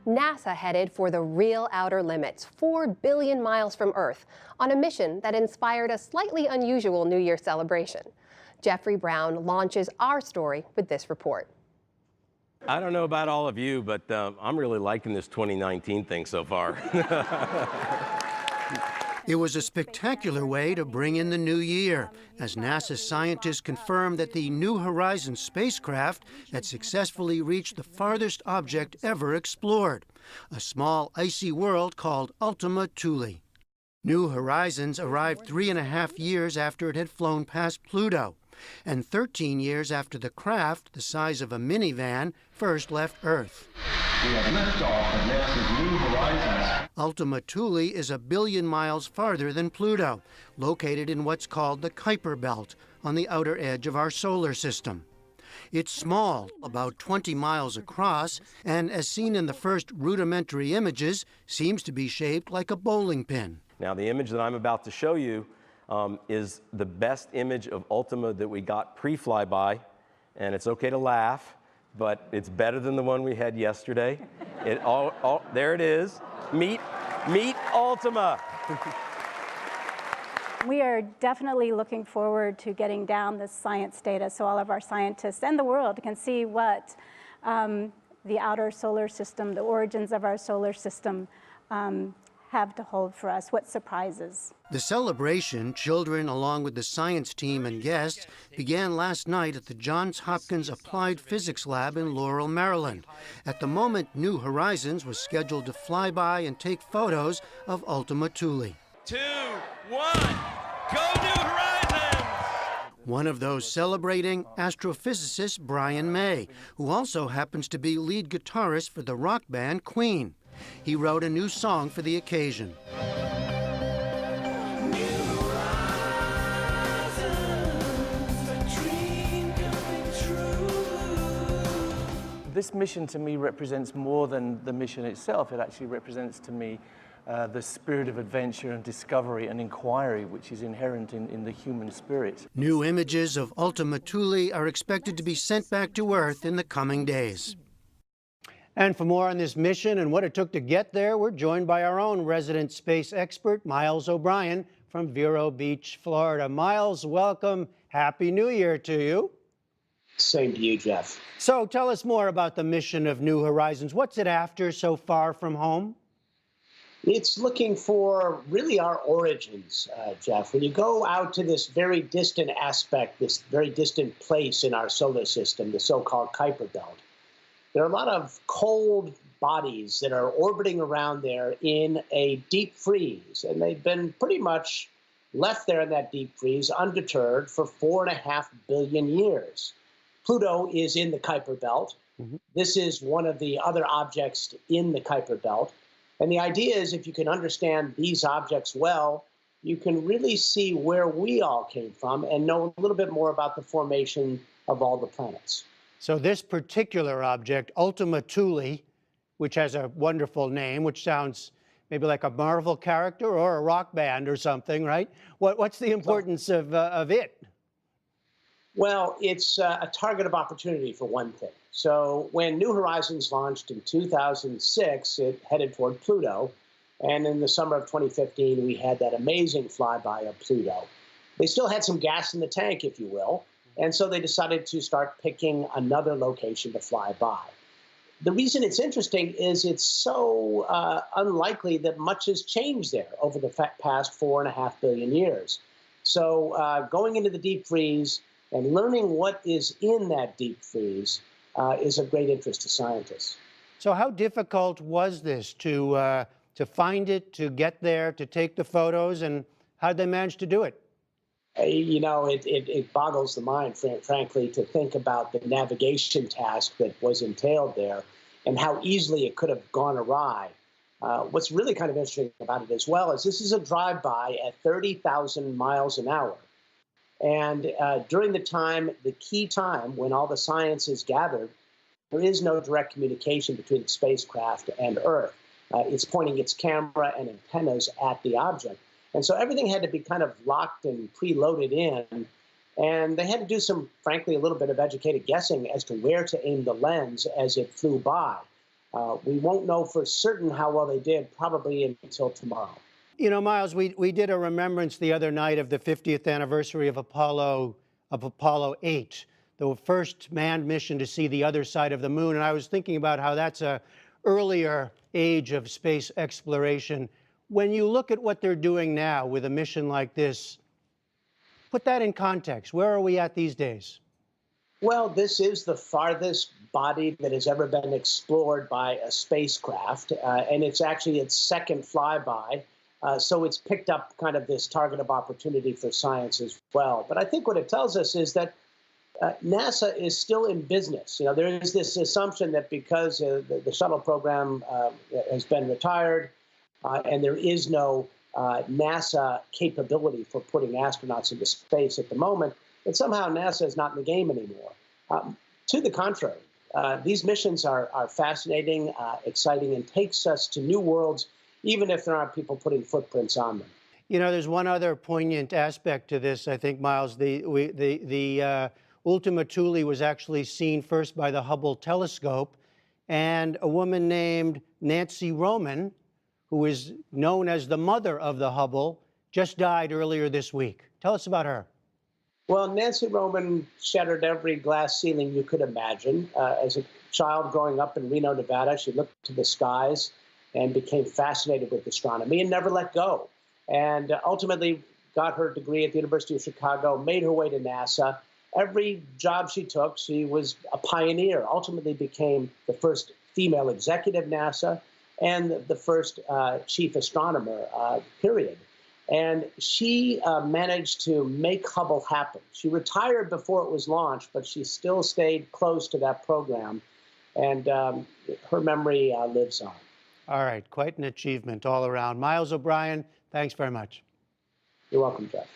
NASA headed for the real outer limits, 4 billion miles from Earth, on a mission that inspired a slightly unusual New Year celebration. Jeffrey Brown launches our story with this report. I don't know about all of you, but I'm really liking this 2019 thing so far. It was a spectacular way to bring in the new year, as NASA scientists confirmed that the New Horizons spacecraft had successfully reached the farthest object ever explored, a small icy world called Ultima Thule. New Horizons arrived 3.5 years after it had flown past Pluto, and 13 years after the craft, the size of a minivan, first left Earth. We have liftoff of NASA's New Horizons. Ultima Thule is 1 billion miles farther than Pluto, located in what's called the Kuiper Belt, on the outer edge of our solar system. It's small, about 20 miles across, and as seen in the first rudimentary images, seems to be shaped like a bowling pin. Now, the image that I'm about to show you is the best image of Ultima that we got pre-flyby, and it's okay to laugh, but it's better than the one we had yesterday. There it is. Meet Ultima. We are definitely looking forward to getting down this science data so all of our scientists and the world can see what the outer solar system, the origins of our solar system, have to hold for us, what surprises. The celebration, children along with the science team and guests, began last night at the Johns Hopkins Applied Physics Lab in Laurel, Maryland. At the moment, New Horizons was scheduled to fly by and take photos of Ultima Thule. 2, 1, go New Horizons! One of those celebrating, astrophysicist Brian May, who also happens to be lead guitarist for the rock band Queen. He wrote a new song for the occasion. This mission to me represents more than the mission itself. It actually represents to me the spirit of adventure and discovery and inquiry which is inherent in the human spirit. New images of Ultima Thule are expected to be sent back to Earth in the coming days. And for more on this mission and what it took to get there, we're joined by our own resident space expert, Miles O'Brien from Vero Beach, Florida. Miles, welcome. Happy New Year to you. Same to you, Jeff. So tell us more about the mission of New Horizons. What's it after so far from home? It's looking for really our origins, Jeff. When you go out to this very distant aspect, this very distant place in our solar system, the so-called Kuiper Belt, there are a lot of cold bodies that are orbiting around there in a deep freeze, and they've been pretty much left there in that deep freeze undeterred for 4.5 billion years. Pluto is in the Kuiper Belt. This is one of the other objects in the Kuiper Belt. And the idea is if you can understand these objects well, you can really see where we all came from and know a little bit more about the formation of all the planets. So this particular object, Ultima Thule, which has a wonderful name, which sounds maybe like a Marvel character or a rock band or something, right? What's the importance of it? Well, it's a target of opportunity for one thing. So when New Horizons launched in 2006, it headed toward Pluto. And in the summer of 2015, we had that amazing flyby of Pluto. They still had some gas in the tank, if you will. And so they decided to start picking another location to fly by. The reason it's interesting is it's so unlikely that much has changed there over the past 4.5 billion years. So going into the deep freeze and learning what is in that deep freeze is of great interest to scientists. So how difficult was this to find it, to get there, to take the photos, and how did they manage to do it? You know, it boggles the mind, frankly, to think about the navigation task that was entailed there and how easily it could have gone awry. What's really kind of interesting about it as well is this is a drive-by at 30,000 miles an hour. And during the key time when all the science is gathered, there is no direct communication between the spacecraft and Earth. It's pointing its camera and antennas at the object. And so everything had to be kind of locked and preloaded in. And they had to do some, frankly, a little bit of educated guessing as to where to aim the lens as it flew by. We won't know for certain how well they did probably until tomorrow. You know, Miles, we did a remembrance the other night of the 50th anniversary of Apollo 8, the first manned mission to see the other side of the moon. And I was thinking about how that's a earlier age of space exploration. When you look at what they're doing now with a mission like this, put that in context. Where are we at these days? Well, this is the farthest body that has ever been explored by a spacecraft, and it's actually its second flyby. So it's picked up kind of this target of opportunity for science as well. But I think what it tells us is that NASA is still in business. You know, there is this assumption that because the shuttle program has been retired and there is no NASA capability for putting astronauts into space at the moment, that somehow NASA is not in the game anymore. To the contrary, these missions are fascinating, exciting, and takes us to new worlds, even if there aren't people putting footprints on them. You know, there's one other poignant aspect to this, I think, Miles. The Ultima Thule was actually seen first by the Hubble telescope, and a woman named Nancy Roman, who is known as the mother of the Hubble, just died earlier this week. Tell us about her. Well, Nancy Roman shattered every glass ceiling you could imagine. As a child growing up in Reno, Nevada, she looked to the skies and became fascinated with astronomy and never let go. And ultimately got her degree at the University of Chicago, made her way to NASA. Every job she took, she was a pioneer, ultimately became the first female executive NASA and the first chief astronomer, period. And she managed to make Hubble happen. She retired before it was launched, but she still stayed close to that program. And her memory lives on. All right, quite an achievement all around. Miles O'Brien, thanks very much. You're welcome, Jeff.